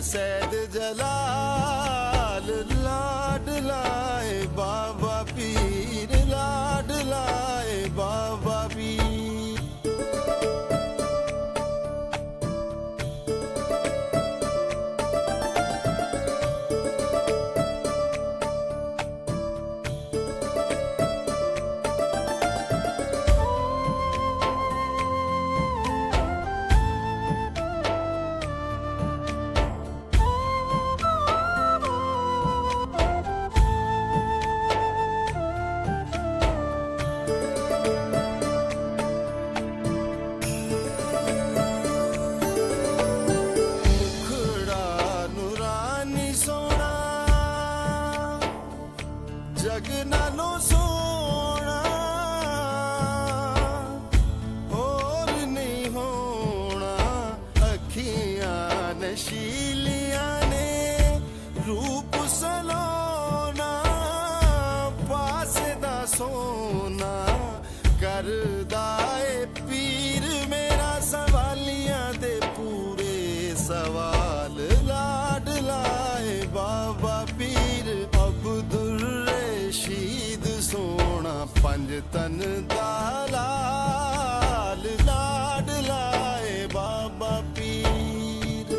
सैद जलाल लाड लाए बाबा पीर लाड लाए बाबा पीर। जग नालों सोना और नहीं होना, अखियां नशीलियां ने रूप सलोना, पास दा सोना करदाए पीर मेरा सवालियां दे पूरे सवाल लाड लाए बाबा पीर। अब्दुल रशीद सोना पंज तन दा लाल लाड लाए बाबा पीर।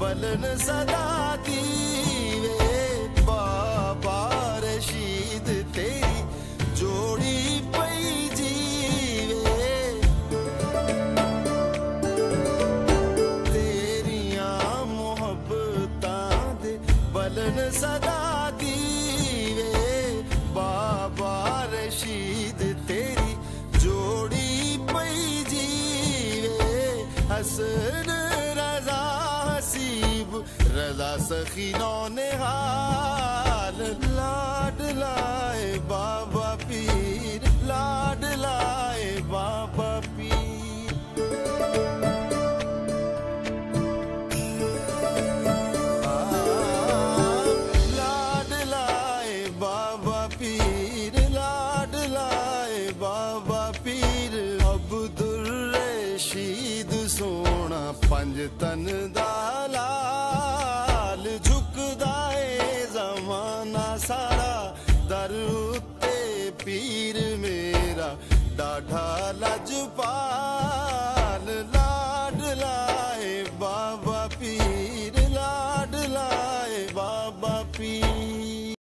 बलन सदा दीवे बाबा रशीद तेरी जोड़ी पई जीवे, तेरियां मोहब्बतां दे बलन सदा दीवे बाबा रशीद तेरी जोड़ी पई जीवे। हसन रजा हसीब रजा सखीनों ने हाल लाड लाए बाबा पीर लाड लाए बाबा पीर। लाड लाए बाबा पीर लाड लाए बाबा पीर। अब्दुल रशीद सोना पंज तन दा लाल झुकदा ए ज़माना सारा दर उत्ते पीर मेरा डाढा लजपाल लाड लाए बाबा पीर लाड लाए बाबा पीर।